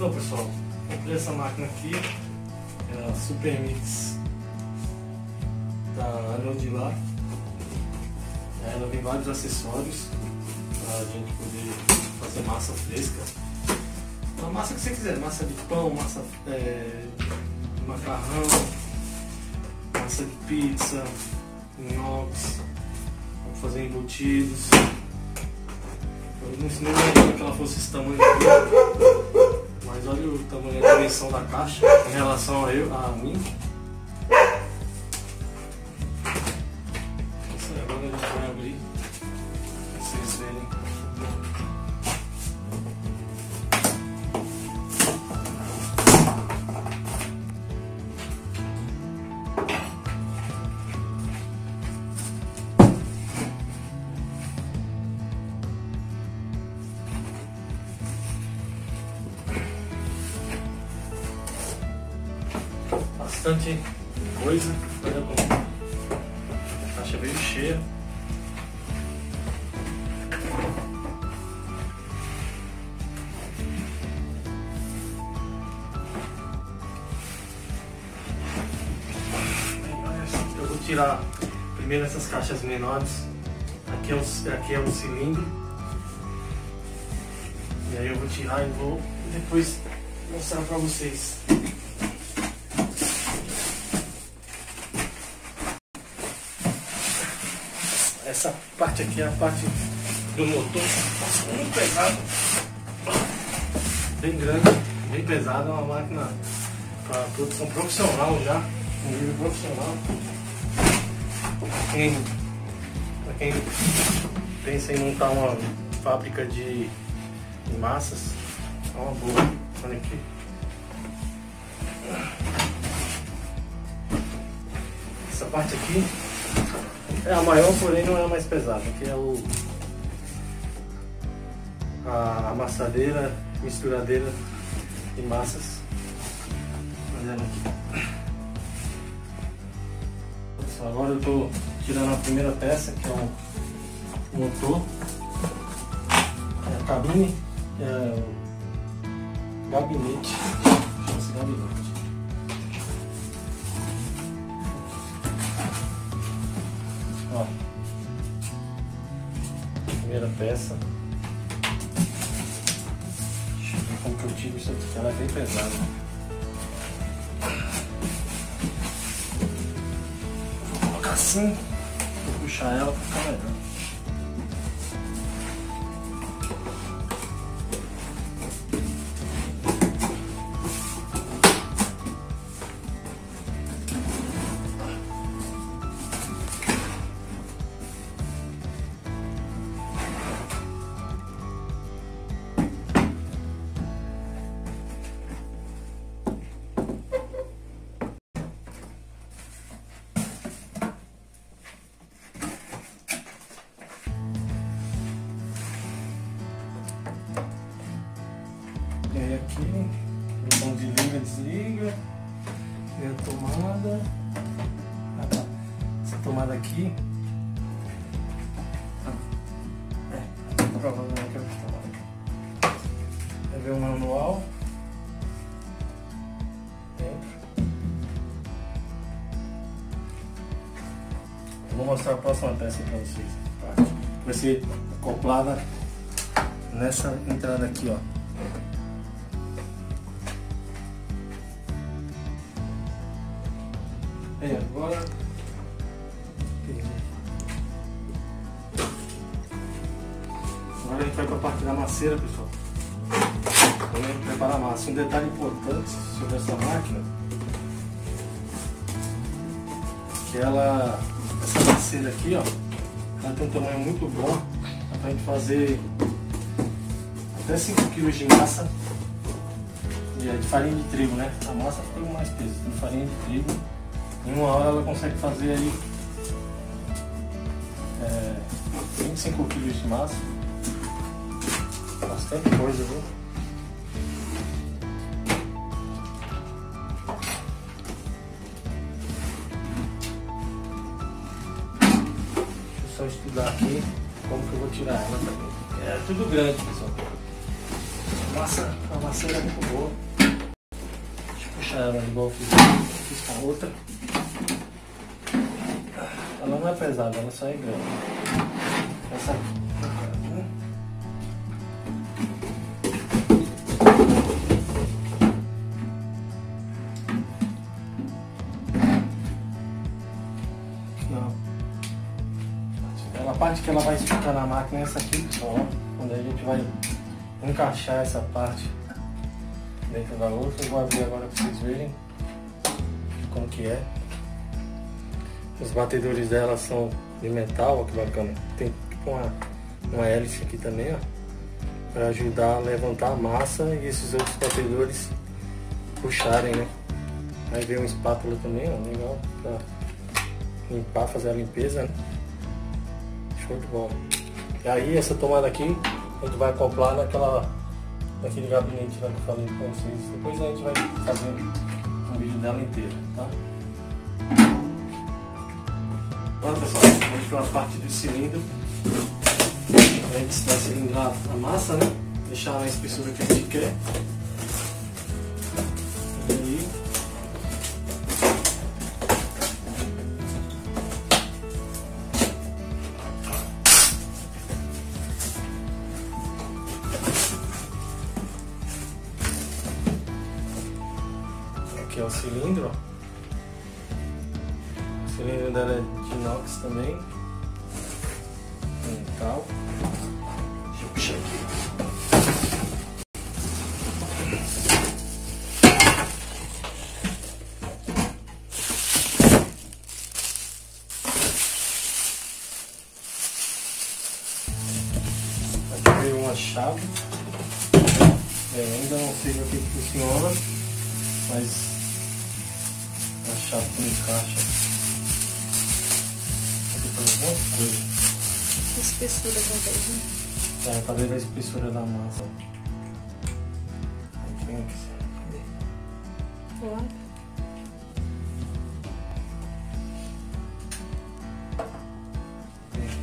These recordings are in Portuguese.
Então pessoal, comprei essa máquina aqui, é a Super Mix da Anodilar. Ela tem vários acessórios para a gente poder fazer massa fresca. A massa que você quiser, massa de pão, massa de macarrão, massa de pizza, nhoques, vamos fazer embutidos. Eu não ensinei que ela fosse esse tamanho aqui, mas olha o tamanho da dimensão da caixa em relação a mim. Agora a gente vai abrir para vocês verem. Bastante coisa, olha como a caixa veio cheia. Eu vou tirar primeiro essas caixas menores. Aqui é o cilindro. E aí eu vou tirar e vou depois mostrar para vocês. Essa parte aqui é a parte do motor, muito pesado, bem grande, bem pesado, é uma máquina para produção profissional já, um nível profissional. Para quem pensa em montar uma fábrica de massas, é uma boa. Olha aqui. Essa parte aqui é a maior, porém não é a mais pesada. Aqui é a amassadeira, misturadeira de massas. Olhando aqui. Agora eu estou tirando a primeira peça, que é o motor, é a cabine, é o gabinete, chama-se gabinete. Ó, primeira peça. Deixa eu ver como que eu tiro isso aqui, ela é bem pesada. Vou colocar assim, vou puxar ela para ficar melhor. E aí aqui, o botão de liga, desliga, e a tomada, essa tomada aqui, provavelmente é a tomada. Vai ver o manual, dentro. Eu vou mostrar a próxima peça para vocês, tá? Vai ser acoplada nessa entrada aqui, ó. Agora a gente vai para a parte da masseira, pessoal. Vamos preparar a massa. Um detalhe importante sobre essa máquina, que essa masseira aqui, ó, ela tem um tamanho muito bom, dá pra gente fazer até 5 kg de massa, de farinha de trigo, né? A massa tem mais peso, de farinha de trigo. Em uma hora ela consegue fazer aí 25 kg de massa. Bastante coisa, viu? Deixa eu só estudar aqui como que eu vou tirar ela também. É tudo grande, pessoal. A masseira é muito boa. Deixa eu puxar ela igual eu fiz com a outra. Ela não é pesada, ela só é grande. Essa aqui. A parte que ela vai espetar na máquina é essa aqui, pessoal. Quando a gente vai encaixar essa parte dentro da outra, eu vou abrir agora para vocês verem como que é. Os batedores dela são de metal, ó, que bacana. Tem tipo uma hélice aqui também, ó, para ajudar a levantar a massa e esses outros batedores puxarem, né? Aí vem uma espátula também, ó, legal, para limpar, fazer a limpeza, né? Show de bola. E aí essa tomada aqui a gente vai acoplar naquele gabinete lá que eu falei com vocês. Depois a gente vai fazer um vídeo dela inteira, tá? Olha pessoal, vamos para a parte do cilindro. A gente vai cilindrar a massa, né? Deixar na espessura que a gente quer. E aqui é o cilindro, ó. O cilindro dela é de inox também, metal. Deixa eu puxar aqui. Aqui veio uma chave. Ainda não sei o que funciona, mas a chave que encaixa aqui para alguma coisa. A espessura talvez, né? É, para ver a espessura da massa. Aí tem aqui. Olá.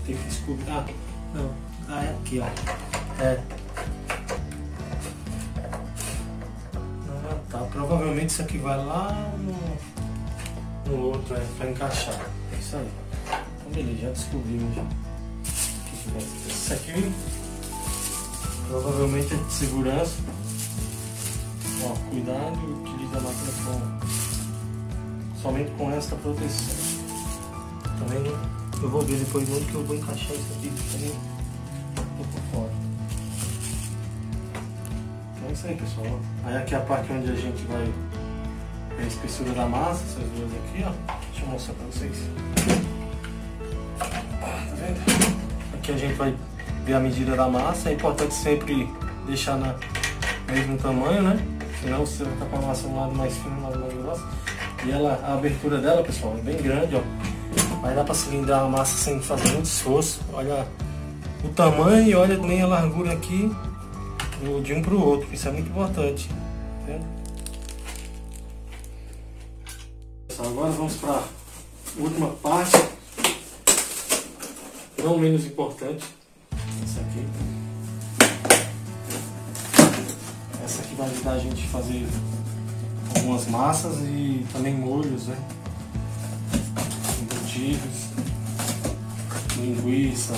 Tem que descobrir. Ah, não. Ah, é aqui, ó. É. Ah, tá. Provavelmente isso aqui vai lá no outro, para encaixar. É isso aí. Então, beleza, já descobrimos já. Isso aqui provavelmente é de segurança. Ó, cuidado e utiliza a máquina somente com esta proteção. Também eu vou ver depois onde que eu vou encaixar isso aqui também por fora. Então é isso aí, pessoal. Aí aqui é a parte onde a gente vai ver a espessura da massa, essas duas aqui, ó. Deixa eu mostrar pra vocês. Tá vendo? Aqui a gente vai ver a medida da massa. É importante sempre deixar no mesmo tamanho, né? Senão você vai estar com a massa um lado mais fino, um lado mais grosso. E a abertura dela, pessoal, é bem grande, ó. Vai dar para cilindrar a massa sem fazer muito esforço. Olha o tamanho e olha também a largura aqui de um para o outro. Isso é muito importante. Tá vendo? Pessoal, agora vamos para a última parte. Não menos importante, essa aqui. Essa aqui vai ajudar a gente a fazer algumas massas e também molhos, né? Embutidos, linguiça,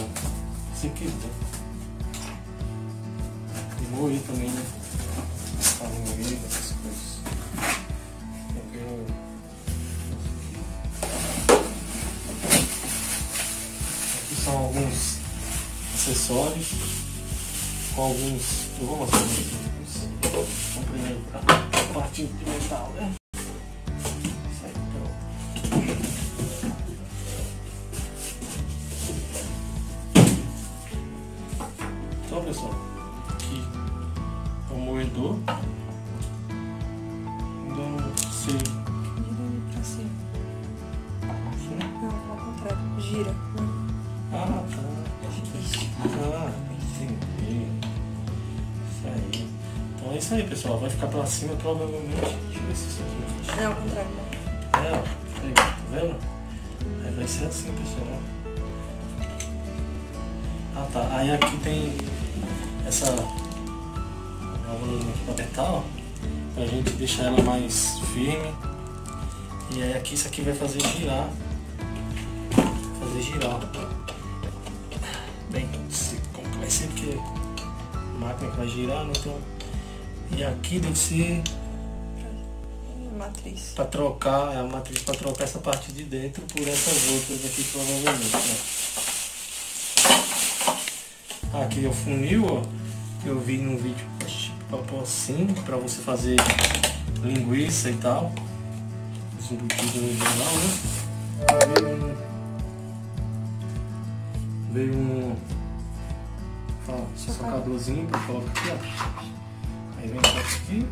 se quiser. E moer também, né? Para moer essas coisas. São alguns acessórios com alguns. Eu vou mostrar aqui. Vamos primeiro para a parte de metal, né? Isso aí, então, pessoal, aqui é o moedor. Ainda não sei. Gira pra cima. Não, ao contrário. Gira. Ah, tá. Ah, entendi. Isso aí. Então é isso aí, pessoal. Vai ficar pra cima provavelmente. Deixa eu ver se isso aqui. É ao contrário, né? É, ó. Aí, tá vendo? Aí vai ser assim, pessoal. Ah, tá. Aí aqui tem essa a valinha para apertar, ó, pra gente deixar ela mais firme. E aí aqui isso aqui vai fazer girar. Bem, como que vai ser, porque a máquina que vai girar, né? Então, e aqui deve ser Matriz. para trocar, é a matriz para trocar essa parte de dentro por essas outras aqui, provavelmente, né? Aqui é o funil, ó, que eu vi num vídeo assim, para você fazer linguiça e tal, os embutidos no geral, né? Veio um socadorzinho para colocar aqui, ó. Aí vem aqui.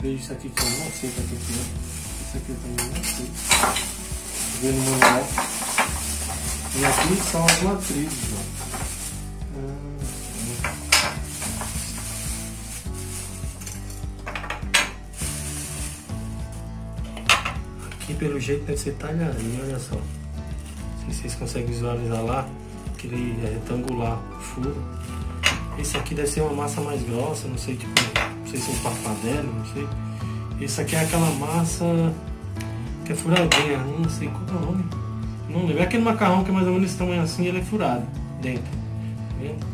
Veio isso aqui que eu não sei o que é aqui. Isso aqui eu também não sei. Veio no manual. E aqui são as matrizes, ó. Aqui pelo jeito deve ser talharinho, olha só. Não sei se vocês conseguem visualizar lá, aquele retangular, furo. Esse aqui deve ser uma massa mais grossa, não sei, tipo, não sei se é um farfadello, não sei. Esse aqui é aquela massa que é furadinha, não sei qual é o nome. Não lembro, é aquele macarrão que é mais ou menos esse tamanho assim, ele é furado dentro, tá vendo?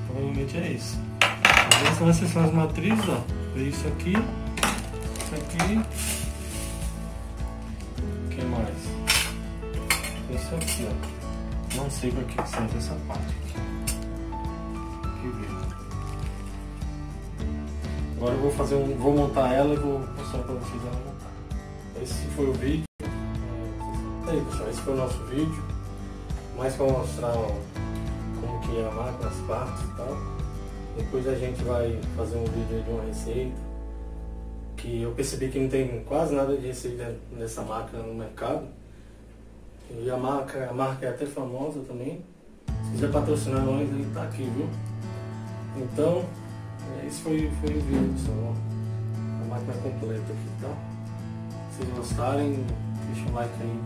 Provavelmente é esse. Então essas são as matrizes, ó. Veio isso aqui, o que mais? Isso aqui, ó. Não sei para que serve essa parte aqui. Agora eu vou montar ela e vou mostrar para vocês ela montar. Esse foi o vídeo. Aí pessoal, esse foi o nosso vídeo. Mais para mostrar como que é a máquina, as partes e tal. Depois a gente vai fazer um vídeo de uma receita. Que eu percebi que não tem quase nada de receita nessa máquina no mercado. E a marca é até famosa também. Se quiser patrocinar nós, ele tá aqui, viu? Então, esse foi o vídeo, pessoal. A máquina completa aqui, tá? Se vocês gostarem, deixa um like aí.